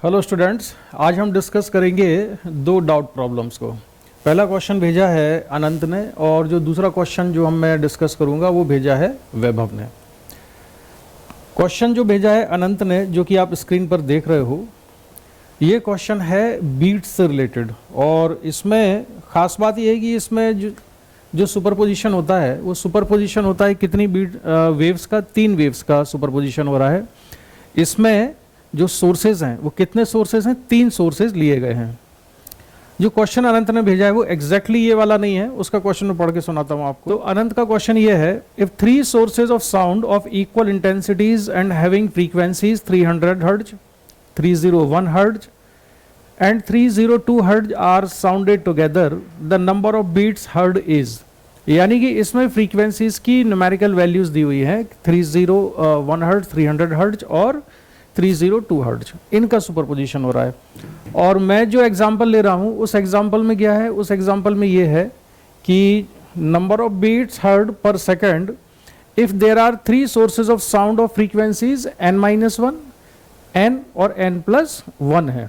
Hello students, आज हम discuss करेंगे दो डाउट प्रॉब्लम्स को। पहला क्वेश्चन भेजा है अनंत ने और जो दूसरा क्वेश्चन जो मैं डिस्कस करूंगा वो भेजा है वैभव ने। क्वेश्चन जो भेजा है अनंत ने, जो कि आप स्क्रीन पर देख रहे हो, ये क्वेश्चन है बीट्स से रिलेटेड। और इसमें ख़ास बात ये है कि इसमें जो सुपरपोजिशन होता है वो सुपरपोजिशन होता है कितनी बीट वेव्स का, 3 वेव्स का सुपरपोजिशन हो रहा है। इसमें जो सोर्सेज हैं वो कितने सोर्सेज हैं, 3 सोर्सेज लिए गए हैं। जो क्वेश्चन अनंत ने भेजा है वो एग्जैक्टली ये वाला नहीं है, उसका क्वेश्चन मैं पढ़ के सुनाता हूँ आपको। तो अनंत का क्वेश्चन ये है, if 3 sources of sound of equal intensities and having frequencies 300 hertz, 301 hertz and 302 hertz are sounded together, the number of beats heard is. यानी कि इसमें फ्रीक्वेंसीज की न्यूमेरिकल वैल्यूज दी हुई है, 301 हर्ट्ज, 300 हर्ट्ज और 302 हर्ट्ज, इनका सुपरपोजिशन हो रहा है। और मैं जो एग्जांपल ले रहा हूं उस एग्जांपल में क्या है, उस एग्जांपल में ये है कि number of beats heard per second if there are 3 sources of sound of frequencies n-1, n और n+1 है।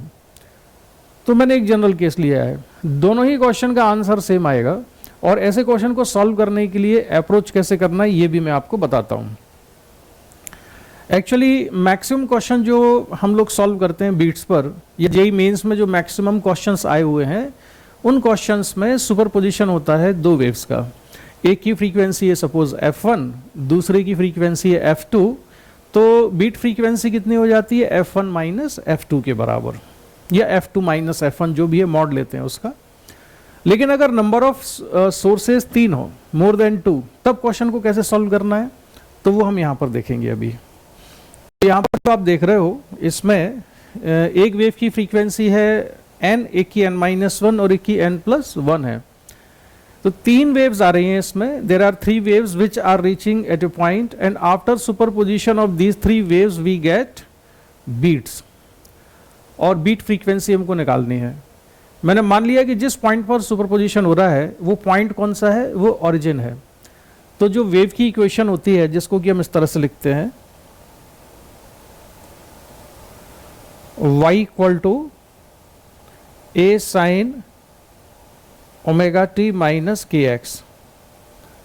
तो मैंने एक जनरल केस लिया है, दोनों ही क्वेश्चन का आंसर सेम आएगा। और ऐसे क्वेश्चन को सॉल्व करने के लिए अप्रोच कैसे करना है ये भी मैं आपको बताता हूं। एक्चुअली मैक्सिमम क्वेश्चन जो हम लोग सॉल्व करते हैं बीट्स पर, या जेईई मेंस में जो मैक्सिमम क्वेश्चंस आए हुए हैं उन क्वेश्चंस में सुपरपोजिशन होता है 2 वेव्स का। एक की फ्रीक्वेंसी है सपोज f1, दूसरे की फ्रीक्वेंसी है f2, तो बीट फ्रीक्वेंसी कितनी हो जाती है, f1 माइनस f2 के बराबर, या f2 माइनस f1 जो भी है, मॉड लेते हैं उसका। लेकिन अगर नंबर ऑफ सोर्सेज 3 हो, मोर देन 2, तब क्वेश्चन को कैसे सॉल्व करना है तो वो हम यहाँ पर देखेंगे। अभी यहाँ पर तो आप देख रहे हो, इसमें एक वेव की फ्रीक्वेंसी है n, एक की n-1 और एक की n+1 है। तो 3 वेव्स आ रही हैं इसमें। There are 3 waves which are reaching at a point and after superposition of these 3 waves we get beats. और बीट फ्रीक्वेंसी हमको निकालनी है। मैंने मान लिया कि जिस पॉइंट पर सुपरपोजिशन हो रहा है वो पॉइंट कौन सा है, वो ओरिजिन है। तो जो वेव की इक्वेशन होती है, जिसको कि हम इस तरह से लिखते हैं, y equal to a sine omega t minus k x,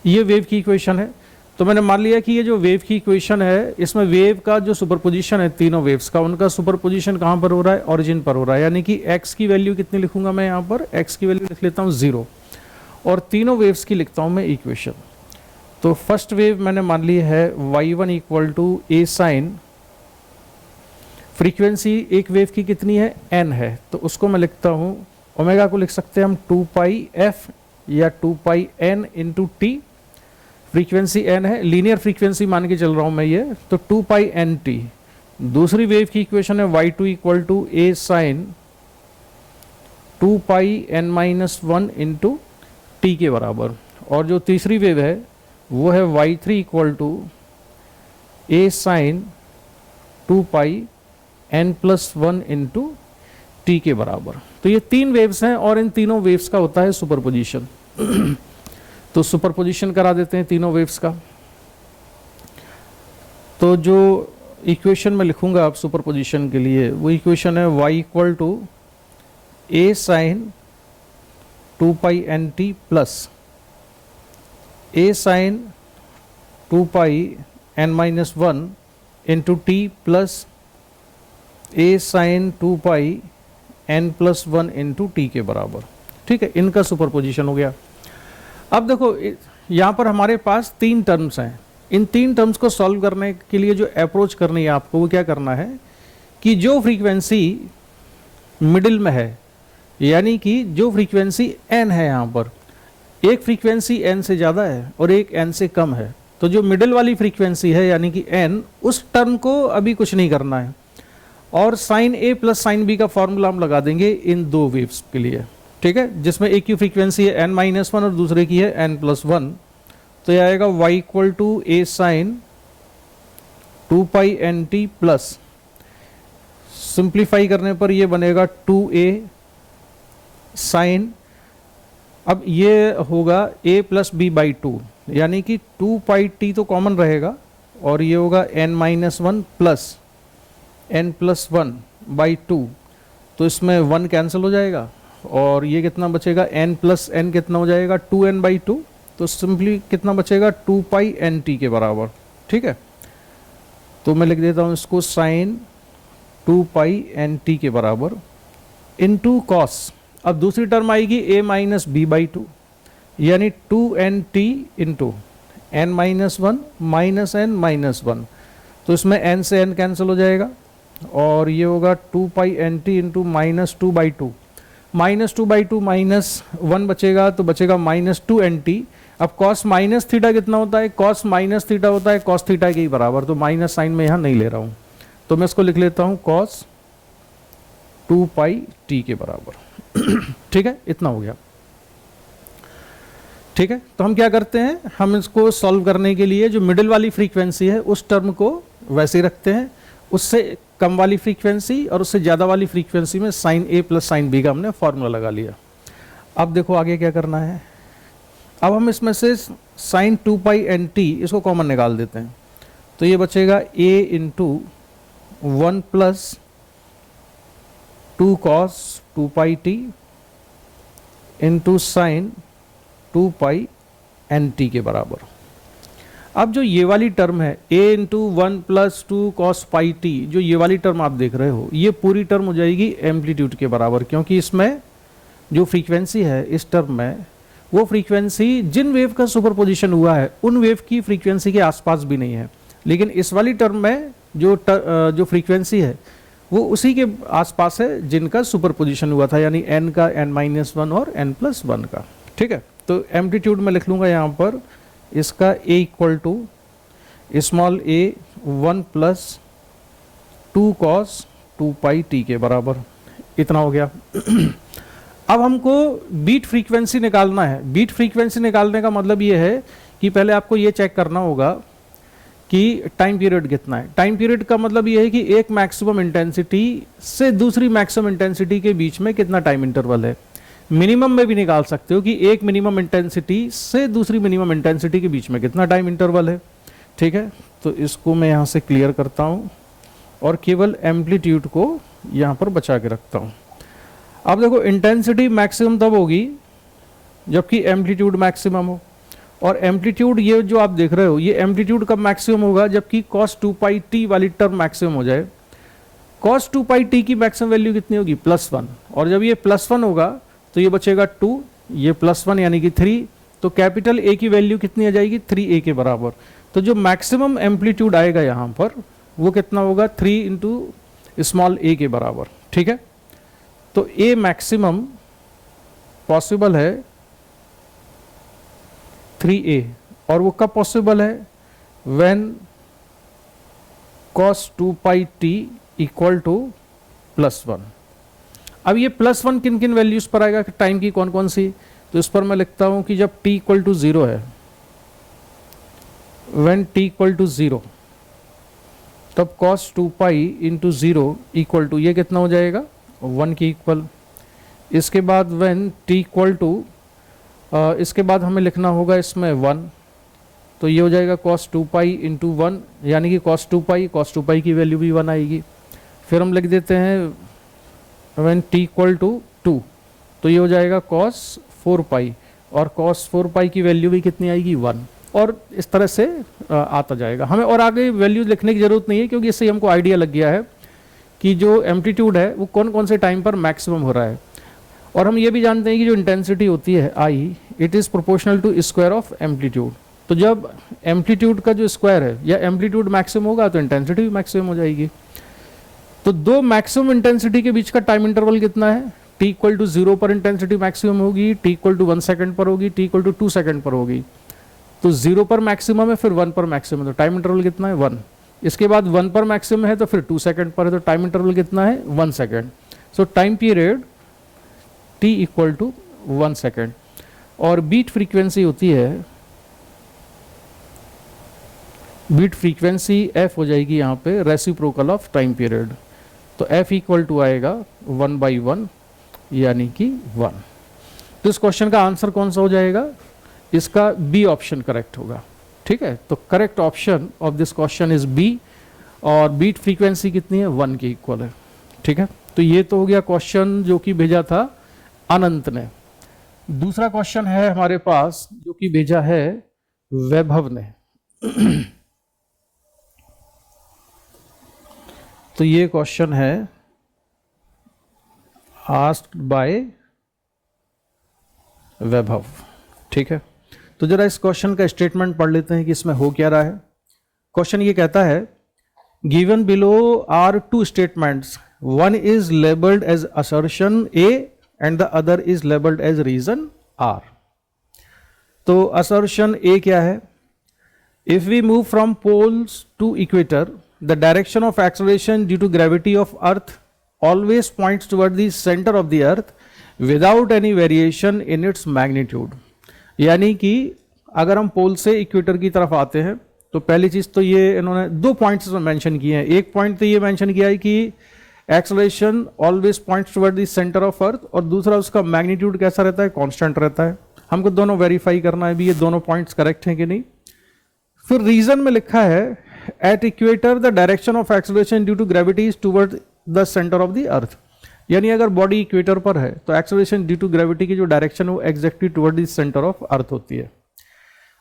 ये वेव की इक्वेशन है। तो मैंने मान लिया कि ये जो वेव की इक्वेशन है, इसमें वेव का जो सुपरपोजिशन है तीनों वेव्स का, उनका सुपरपोजिशन कहाँ पर हो रहा है, ओरिजिन पर हो रहा है। यानी कि x की वैल्यू कितनी लिखूंगा मैं, यहाँ पर x की वैल्यू लिख लेता हूँ 0 और तीनों वेव्स की लिखता हूँ मैं इक्वेशन। तो फर्स्ट वेव मैंने मान ली है y1 equal to a sine, frequency एक वेव की कितनी है, n है, तो उसको मैं लिखता हूँ, ओमेगा को लिख सकते हैं हम 2πf या 2πn into T. Frequency n है, लीनियर फ्रीक्वेंसी मान के चल रहा हूँ मैं ये, तो 2πnt। दूसरी वेव की इक्वेशन है y2 equal to a sine 2πn-1 into t के बराबर। और जो तीसरी वेव है वो है y3 equal to a sine 2πn+1 into t के बराबर। तो ये 3 वेव्स हैं और इन तीनों वेव्स का होता है सुपरपोजिशन। तो सुपरपोजिशन करा देते हैं तीनों वेव्स का। तो जो इक्वेशन में लिखूंगा आप सुपरपोजिशन के लिए, वो इक्वेशन है y equal to a sine 2πnt plus a sine 2πn-1 into t plus a sine 2πn+1 into t के बराबर। ठीक है, इनका सुपरपोजिशन हो गया। अब देखो यहाँ पर हमारे पास 3 टर्म्स हैं। इन 3 टर्म्स को सॉल्व करने के लिए जो अप्रोच करनी है आपको, वो क्या करना है कि जो फ्रीक्वेंसी मिडिल में है, यानी कि जो फ्रीक्वेंसी n है, यहाँ पर एक फ्रीक्वेंसी n से ज़्यादा है और एक n से कम है। तो जो मिडिल वाली फ्रीक्वेंसी है यानी कि n, उस टर्म को अभी कुछ नहीं करना है। और sine a plus sine b का फॉर्मूला हम लगा देंगे इन 2 वेव्स के लिए। ठीक है, जिसमें एक की फ्रीक्वेंसी है n-1 और दूसरे की है n+1। तो यह आएगा y equal to a sine 2πnt plus, simplify करने पर ये बनेगा 2a साइन, अब ये होगा a प्लस b बाई 2, यानी कि 2πt तो कॉमन रहेगा और ये होगा n-1 प्लस n+1 बाई 2, तो इसमें 1 कैंसिल हो जाएगा और ये कितना बचेगा, n प्लस एन कितना हो जाएगा 2n/2, तो सिंपली कितना बचेगा 2π/nt के बराबर। ठीक है, तो मैं लिख देता हूँ इसको साइन 2π/nt के बराबर इनटू कॉस, अब दूसरी टर्म आएगी a माइनस b/2 यानी 2nt into n-1 minus n minus 1, तो इसमें n से n कैंसिल हो जाएगा और ये होगा 2π/nt इंटू -2/2, -2/2 माइनस 1 बचेगा तो बचेगा -2nt। अब cos माइनस थीटा कितना होता है, cos माइनस थीटा होता है cos थीटा के ही बराबर, तो माइनस साइन में यहाँ नहीं ले रहा हूँ, तो मैं इसको लिख लेता हूँ cos 2πt के बराबर। ठीक है, इतना हो गया। ठीक है, तो हम क्या करते हैं, हम इसको सॉल्व करने के लिए जो मिडिल वाली फ्रीक्वेंसी है उस टर्म को वैसे ही रखते हैं, उससे कम वाली फ्रीक्वेंसी और उससे ज़्यादा वाली फ्रीक्वेंसी में साइन ए प्लस साइन बी का हमने फॉर्मूला लगा लिया। अब देखो आगे क्या करना है, अब हम इसमें से साइन 2π/nt इसको कॉमन निकाल देते हैं, तो ये बचेगा a into 1 plus 2 cos 2πt into sine 2π/nt के बराबर। अब जो ये वाली टर्म है a into 1 plus 2 cos πt, जो ये वाली टर्म आप देख रहे हो, ये पूरी टर्म हो जाएगी एम्पलीट्यूड के बराबर, क्योंकि इसमें जो फ्रीक्वेंसी है इस टर्म में, वो फ्रीक्वेंसी जिन वेव का सुपरपोजिशन हुआ है उन वेव की फ्रीक्वेंसी के आसपास भी नहीं है, लेकिन इस वाली टर्म में जो फ्रीक्वेंसी है वो उसी के आसपास है जिनका सुपरपोजिशन हुआ था, यानी n का n-1 और n+1 का। ठीक है, तो एम्पलीट्यूड में लिख लूँगा यहाँ पर इसका a equal to small a 1 plus 2 cos 2πt के बराबर, इतना हो गया। अब हमको बीट फ्रीक्वेंसी निकालना है। बीट फ्रीक्वेंसी निकालने का मतलब ये है कि पहले आपको ये चेक करना होगा कि टाइम पीरियड कितना है। टाइम पीरियड का मतलब ये है कि एक मैक्सिमम इंटेंसिटी से दूसरी मैक्सिमम इंटेंसिटी के बीच में कितना टाइम इंटरवल है। मिनिमम में भी निकाल सकते हो कि एक मिनिमम इंटेंसिटी से दूसरी मिनिमम इंटेंसिटी के बीच में कितना टाइम इंटरवल है। ठीक है, तो इसको मैं यहाँ से क्लियर करता हूँ और केवल एम्पलीट्यूड को यहाँ पर बचा के रखता हूँ। अब देखो इंटेंसिटी मैक्सिमम तब होगी जबकि एम्पलीट्यूड मैक्सिमम हो, और एम्पलीट्यूड ये जो आप देख रहे हो ये एम्पलीट्यूड कब मैक्सिमम होगा, जबकि cos 2πt वाली टर्म मैक्सिमम हो जाए। cos 2πt की मैक्सिमम वैल्यू कितनी होगी, +1, और जब ये +1 होगा तो ये बचेगा 2, ये +1 यानी कि 3, तो कैपिटल A की वैल्यू कितनी आ जाएगी 3a के बराबर। तो जो मैक्सिमम एम्पलीट्यूड आएगा यहाँ पर वो कितना होगा 3 इंटू स्मॉल a के बराबर। ठीक है, तो A मैक्सिमम पॉसिबल है 3a, और वो कब पॉसिबल है, when cos 2πt equal to +1। अब ये +1 किन किन वैल्यूज पर आएगा, टाइम की कौन कौन सी, तो इस पर मैं लिखता हूं कि जब t इक्वल टू 0 है, व्हेन t इक्वल टू 0, तब cos 2π इंटू 0 इक्वल टू ये कितना हो जाएगा 1 के इक्वल। इसके बाद व्हेन t इक्वल टू, इसके बाद हमें लिखना होगा इसमें 1, तो ये हो जाएगा cos 2π इंटू 1, यानी कि cos 2π की वैल्यू भी 1 आएगी। फिर हम लिख देते हैं व्हेन t इक्वल टू 2, तो ये हो जाएगा cos 4π, और cos 4π की वैल्यू भी कितनी आएगी 1, और इस तरह से आता जाएगा। हमें और आगे वैल्यूज लिखने की जरूरत नहीं है, क्योंकि इससे हमको आइडिया लग गया है कि जो एम्पलीट्यूड है वो कौन कौन से टाइम पर मैक्सिमम हो रहा है। और हम ये भी जानते हैं कि जो इंटेंसिटी होती है I, it is proportional to square of amplitude. तो जब एम्पलीट्यूड का जो स्क्वायर है या एम्पलीट्यूड मैक्सिमम होगा तो इंटेंसिटी भी मैक्सिमम हो जाएगी। तो दो मैक्सिमम इंटेंसिटी के बीच का टाइम इंटरवल कितना है, t इक्वल टू 0 पर इंटेंसिटी मैक्सिमम होगी, t इक्वल टू 1 सेकंड पर होगी, t इक्वल टू 2 सेकंड पर होगी। तो 0 पर मैक्सिमम है, फिर 1 पर मैक्सिमम है, तो टाइम इंटरवल कितना है 1। इसके बाद 1 पर मैक्सिमम है तो फिर 2 सेकंड पर है, तो टाइम इंटरवल कितना है 1 second. So time period t equal to 1 second. और बीट फ्रीक्वेंसी होती है, बीट फ्रीक्वेंसी f हो जाएगी यहाँ पे रेसिप्रोकल ऑफ टाइम पीरियड, तो f इक्वल टू आएगा 1/1 यानी कि 1। तो इस क्वेश्चन का आंसर कौन सा हो जाएगा, इसका बी ऑप्शन करेक्ट होगा। ठीक है, तो correct option of this question is B, और बीट फ्रीक्वेंसी कितनी है 1 के इक्वल है। ठीक है। तो ये तो हो गया क्वेश्चन जो कि भेजा था अनंत ने। दूसरा क्वेश्चन है हमारे पास जो कि भेजा है वैभव ने। तो ये क्वेश्चन है आस्क्ड बाय वैभव। ठीक है, तो जरा इस क्वेश्चन का स्टेटमेंट पढ़ लेते हैं कि इसमें हो क्या रहा है। क्वेश्चन ये कहता है given below are two statements, one is labelled as assertion A and the other is labelled as reason R. तो असर्शन ए क्या है? If we move from poles to equator, the direction of acceleration due to gravity of earth always points toward the center of the earth without any variation in its magnitude। यानी कि अगर हम पोल से equator की तरफ आते हैं तो पहली चीज तो ये इन्होंने दो पॉइंट्स मेंशन किए हैं। एक पॉइंट तो ये मेंशन किया है कि acceleration always points toward the centre of अर्थ, और दूसरा उसका मैग्नीट्यूड कैसा रहता है? कांस्टेंट रहता है। हमको दोनों वेरीफाई करना है भी ये दोनों पॉइंट्स करेक्ट हैं कि नहीं। फिर रीजन में लिखा है at equator the direction of acceleration due to gravity is toward the centre of the earth. यानी अगर बॉडी इक्वेटर पर है तो एक्सेलरेशन ड्यू टू ग्रेविटी की जो डायरेक्शन है वो exactly toward the centre of अर्थ होती है।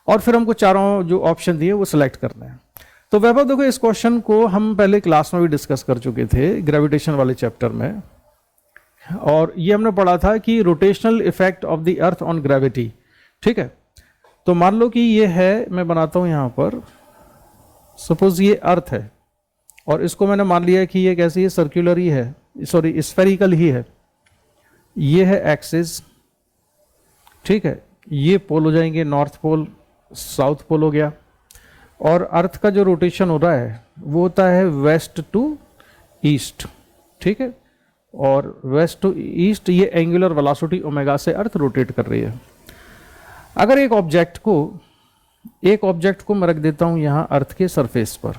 और फिर हमको चारों जो ऑप्शन दिए वो सिलेक्ट करने हैं। तो वैभव देखो, इस क्वेश्चन को हम पहले क्लास में भी डिस्कस कर चुके थे ग्रेविटेशन वाले चैप्टर में, और ये हमने पढ़ा था कि rotational effect of the earth on gravity. ठीक है, तो मान लो कि ये है, मैं बनाता हूं यहां पर, सपोज ये अर्थ है और इसको मैंने मान लिया कि ये कैसी है? सर्कुलर ही है, सॉरी स्फेरिकल ही है। ये है एक्सिस। ठीक है, ये पोल हो जाएंगे, नॉर्थ पोल, साउथ पोल हो गया। और अर्थ का जो रोटेशन हो रहा है वो होता है वेस्ट टू ईस्ट। ठीक है, और वेस्ट टू ईस्ट ये एंगुलर वेलोसिटी ओमेगा से अर्थ रोटेट कर रही है। अगर एक ऑब्जेक्ट को मैं रख देता हूं यहां अर्थ के सरफेस पर,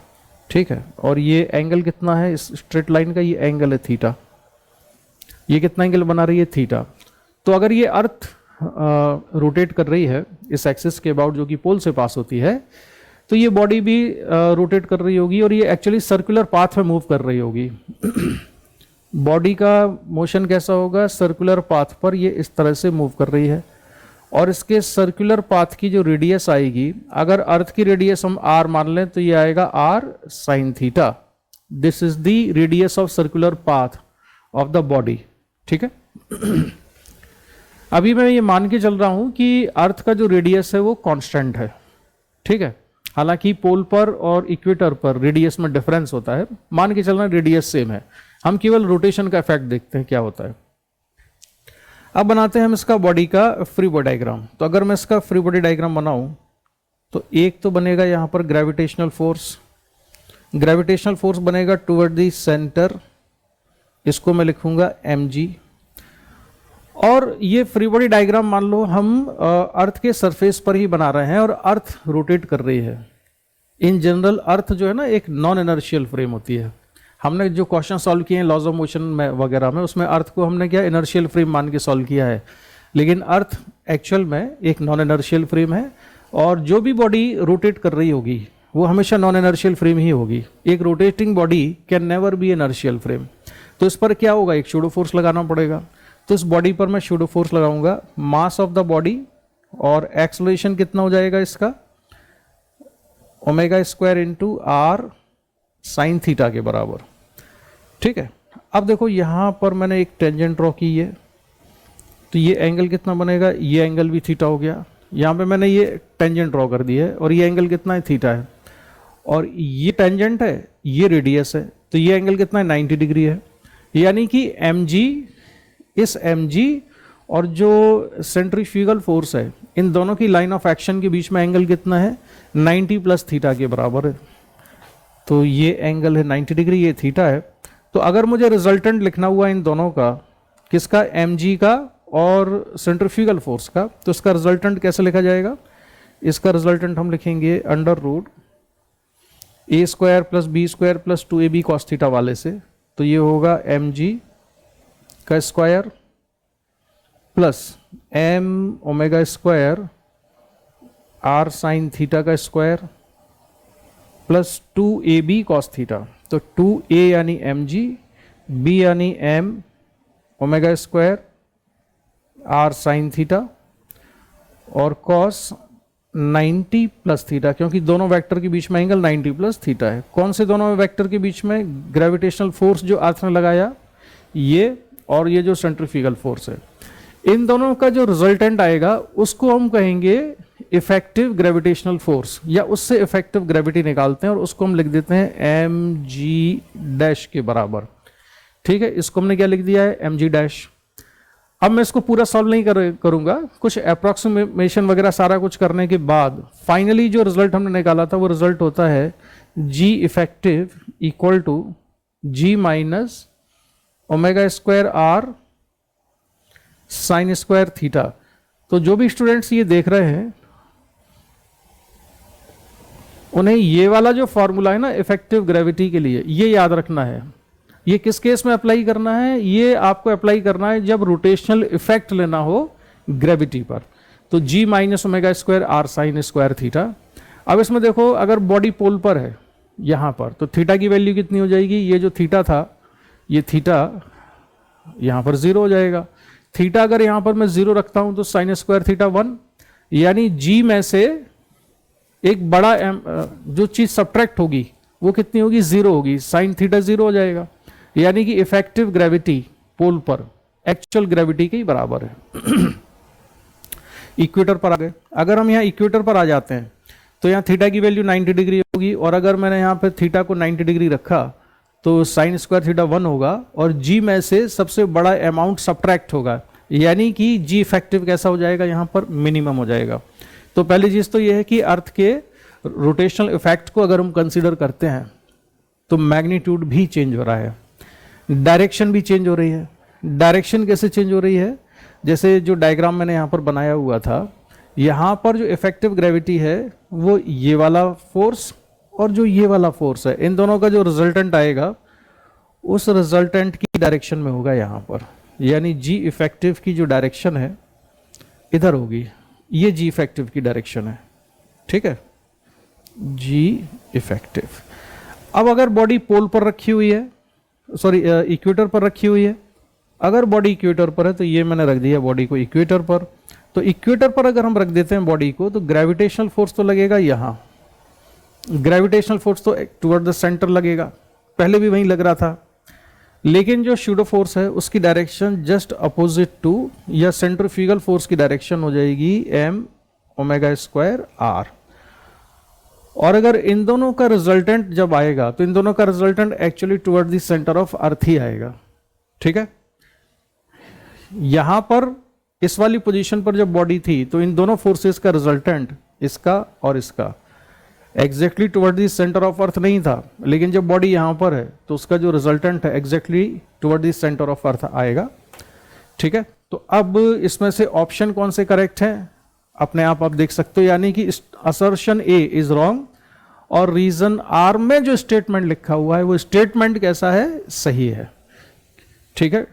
ठीक है, और ये एंगल कितना है इस स्ट्रेट लाइन का? ये एंगल है थीटा। ये कितना एंगल बना रही है? थीटा। तो अगर ये अर्थ रोटेट कर रही है इस एक्सिस के अबाउट जो कि पोल से पास होती है, तो ये बॉडी भी रोटेट कर रही होगी और ये एक्चुअली सर्कुलर पाथ में मूव कर रही होगी। बॉडी का मोशन कैसा होगा? सर्कुलर पाथ पर ये इस तरह से मूव कर रही है, और इसके सर्कुलर पाथ की जो रेडियस आएगी, अगर अर्थ की रेडियस हम r मान लें तो ये आएगा r sin theta. This is the radius of circular path of the body. ठीक है, अभी मैं ये मान के चल रहा हूं कि अर्थ का जो रेडियस है वो कांस्टेंट है। ठीक है, हालांकि पोल पर और इक्वेटर पर रेडियस में डिफरेंस होता है, मान के चलना रेडियस सेम है। हम केवल रोटेशन का इफेक्ट देखते हैं क्या होता है। अब बनाते हैं हम इसका बॉडी का फ्री बॉडी डायग्राम। तो अगर मैं इसका फ्री बॉडी डायग्राम बनाऊं तो एक तो बनेगा यहां पर ग्रेविटेशनल फोर्स बनेगा टुवर्ड द सेंटर, इसको मैं लिखूंगा mg। और ये फ्री बॉडी डायग्राम मान लो हम अर्थ के सरफेस पर ही बना रहे हैं और अर्थ रोटेट कर रही है। इन जनरल अर्थ जो है ना एक नॉन इनर्शियल फ्रेम होती है। हमने जो क्वेश्चन सॉल्व किए हैं लॉज ऑफ मोशन में वगैरह में, उसमें अर्थ को हमने क्या इनर्शियल फ्रेम मान के सॉल्व किया है, लेकिन अर्थ एक्चुअल में एक नॉन इनर्शियल फ्रेम है। और जो भी बॉडी रोटेट कर रही होगी वो हमेशा नॉन इनर्शियल फ्रेम ही होगी। एक rotating body can never be inertial frame. तो इस पर क्या होगा? एक शूडो फोर्स लगाना पड़ेगा। तो इस बॉडी पर मैं शूडो फोर्स लगाऊंगा, मास ऑफ द बॉडी, और एक्सेलरेशन कितना हो जाएगा इसका? Omega square into r sine theta के बराबर। ठीक है, अब देखो यहां पर मैंने एक टेंजेंट ड्रॉ की है, तो ये एंगल कितना बनेगा? ये एंगल भी थीटा हो गया। यहां पे मैंने ये टेंजेंट ड्रॉ कर दी है और ये एंगल कितना है? थीटा है। और ये टेंजेंट है, ये रेडियस है, तो ये एंगल कितना है? 90 डिग्री है। यानी कि mg, इस mg और जो सेंट्रीफ्यूगल फोर्स है, इन दोनों की लाइन ऑफ एक्शन के बीच में एंगल कितना है? 90 प्लस थीटा के बराबर है। तो ये एंगल है 90 डिग्री, ये थीटा है। तो अगर मुझे रिजल्टेंट लिखना हुआ इन दोनों का, किसका? mg का और सेंट्रीफ्यूगल फोर्स का, तो इसका रिजल्टेंट कैसे लिखा जाएगा? इसका रिजल्टेंट हम लिखेंगे under root a square plus B square plus 2ab cos theta वाले से। तो ये होगा mg का square plus m omega square r sine theta का square plus 2ab cos theta. तो 2a यानी mg बी यानी M omega square R sine theta और कॉस 90 प्लस थीटा, क्योंकि दोनों वेक्टर के बीच में एंगल 90 प्लस थीटा है। कौन से दोनों वेक्टर के बीच में? ग्रेविटेशनल फोर्स जो अर्थ ने लगाया ये, और ये जो सेंट्रीफ्यूगल फोर्स है, इन दोनों का जो रिजल्टेंट आएगा उसको हम कहेंगे इफेक्टिव ग्रेविटेशनल फोर्स, या उससे इफेक्टिव ग्रेविटी निकालते हैं और उसको हम लिख देते हैं एम जी डैश के बराबर। ठीक है, इसको हमने क्या लिख दिया है? M G dash. अब मैं इसको पूरा सॉल्व नहीं करूंगा, कुछ अप्रॉक्सीमेशन वगैरह सारा कुछ करने के बाद फाइनली जो रिजल्ट हमने निकाला था वो रिजल्ट होता है G effective equal to G minus omega square R sine square theta. तो जो भी स्टूडेंट्स ये देख रहे हैं उन्हें ये वाला जो फॉर्मूला है ना इफेक्टिव ग्रेविटी के लिए, ये याद रखना है। ये किस केस में अप्लाई करना है? ये आपको अप्लाई करना है जब रोटेशनल इफेक्ट लेना हो ग्रेविटी पर। तो G minus omega square R sine square theta. अब इसमें देखो, अगर बॉडी पोल पर है यहां पर, तो थीटा की वैल्यू कितनी हो जाएगी? ये जो थीटा था, ये थीटा यहां पर 0 हो जाएगा। थीटा अगर यहां पर मैं 0 रखता हूं तो साइन स्क्वायर थीटा 1, यानी जी में से एक बड़ा जो चीज सब्ट्रैक्ट होगी वो कितनी होगी? 0 होगी। साइन थीटा 0 हो जाएगा, यानी कि इफेक्टिव ग्रेविटी पोल पर एक्चुअल ग्रेविटी के ही बराबर है। इक्वेटर पर आ गए। अगर हम यहाँ इक्वेटर पर आ जाते हैं तो यहाँ थीटा की वैल्यू 90 डिग्री होगी, और अगर मैंने यहाँ पे थीटा को 90 डिग्री रखा तो साइन स्क्वायर थीटा 1 होगा, और जी में से सबसे बड़ा अमाउंट सब्ट्रैक्ट होगा, यानी कि जी इफेक्टिव कैसा हो जाएगा? यहाँ पर मिनिमम हो जाएगा। तो पहली चीज तो यह है कि अर्थ के रोटेशनल इफेक्ट को अगर हम कंसीडर करते हैं तो मैग्नीट्यूड भी चेंज हो रहा है, डायरेक्शन भी चेंज हो रही है। डायरेक्शन कैसे चेंज हो रही है? जैसे जो डायग्राम मैंने यहाँ पर बनाया हुआ था, यहाँ पर जो इफेक्टिव ग्रेविटी है वो ये वाला फोर्स और जो ये वाला फोर्स है, इन दोनों का जो रिजल्टेंट आएगा उस रिजल्टेंट की डायरेक्शन में होगा यहाँ पर, यानी जी इफेक्टिव की जो डायरेक्शन है इधर होगी। ये जी इफेक्टिव की डायरेक्शन है। ठीक है, जी इफेक्टिव। अब अगर बॉडी पोल पर रखी हुई है, सॉरी इक्वेटर पर रखी हुई है, अगर बॉडी इक्वेटर पर है तो ये मैंने रख दिया बॉडी को इक्वेटर पर। तो इक्वेटर पर अगर हम रख देते हैं बॉडी को तो ग्रेविटेशनल फोर्स तो लगेगा यहाँ, ग्रेविटेशनल फोर्स तो टुवर्ड द सेंटर लगेगा, पहले भी वहीं लग रहा था। लेकिन जो शूडो फोर्स है उसकी डायरेक्शन जस्ट अपोजिट टू, या सेंट्रीफ्यूगल फोर्स की डायरेक्शन हो जाएगी एम ओमेगा स्क्वायर आर। और अगर इन दोनों का रिजल्टेंट जब आएगा तो इन दोनों का resultant actually toward the centre of earth ही आएगा। ठीक है, यहां पर इस वाली पोजीशन पर जब बॉडी थी तो इन दोनों फोर्सेस का रिजल्टेंट, इसका और इसका, exactly toward the centre of अर्थ नहीं था, लेकिन जब बॉडी यहां पर है तो उसका जो रिजल्टेंट है exactly toward the centre of अर्थ आएगा। ठीक है, तो अब इसमें से ऑप्शन कौन से करेक्ट है अपने आप देख सकते हो, यानी कि असर्शन ए इज रॉन्ग और रीजन आर में जो स्टेटमेंट लिखा हुआ है वो स्टेटमेंट कैसा है? सही है। ठीक है,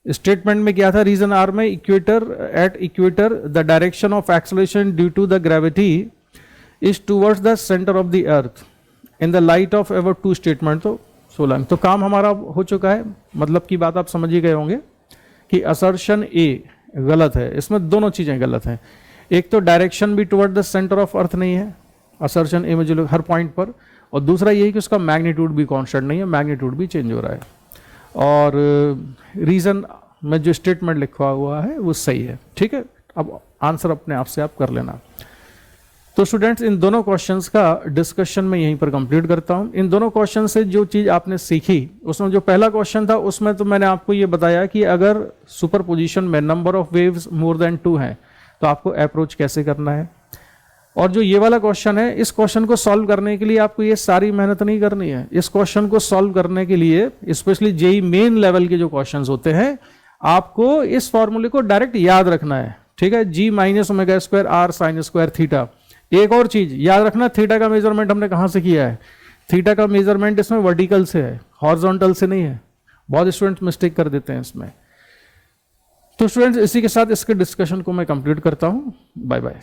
स्टेटमेंट में क्या था? रीजन आर में equator, at equator the direction of acceleration due to the gravity is towards the centre of the earth in the light of ever two statement. तो 16, तो काम हमारा हो चुका है। मतलब की बात आप समझ ही गए होंगे कि असर्शन ए गलत है, इसमें दोनों चीजें गलत हैं। एक तो डायरेक्शन भी टुवर्ड द सेंटर ऑफ अर्थ नहीं है असर्शन ए में जो हर पॉइंट पर, और दूसरा यही कि उसका मैग्नीट्यूड भी कांस्टेंट नहीं है, मैग्नीट्यूड भी चेंज हो रहा है, और रीजन में जो स्टेटमेंट लिखा हुआ है वो सही है। ठीक है, अब आंसर अपने आप से आप कर लेना। तो स्टूडेंट्स, इन दोनों क्वेश्चंस का डिस्कशन मैं यहीं पर कंप्लीट करता हूं। इन दोनों क्वेश्चन से जो चीज आपने सीखी, उसमें जो पहला क्वेश्चन था उसमें तो मैंने आपको ये बताया कि अगर सुपरपोजिशन में number of waves more than 2 हैं तो आपको अप्रोच कैसे करना है। और जो ये वाला क्वेश्चन है, इस क्वेश्चन को सॉल्व करने के लिए आपको ये सारी मेहनत नहीं करनी है। इस क्वेश्चन को सॉल्व करने के लिए स्पेशली जेई मेन लेवल के जो क्वेश्चंस होते हैं, आपको इस फॉर्मूले को डायरेक्ट याद रखना है। ठीक है, G minus omega square R sine square theta. एक और चीज याद रखना, थीटा का मेजरमेंट हमने कहां से किया है? थीटा का मेजरमेंट इसमें वर्टिकल से है, हॉरिजॉन्टल से नहीं है। बहुत स्टूडेंट्स मिस्टेक कर देते हैं इसमें। तो स्टूडेंट्स, इसी के साथ इसके डिस्कशन को मैं कंप्लीट करता हूं। Bye bye.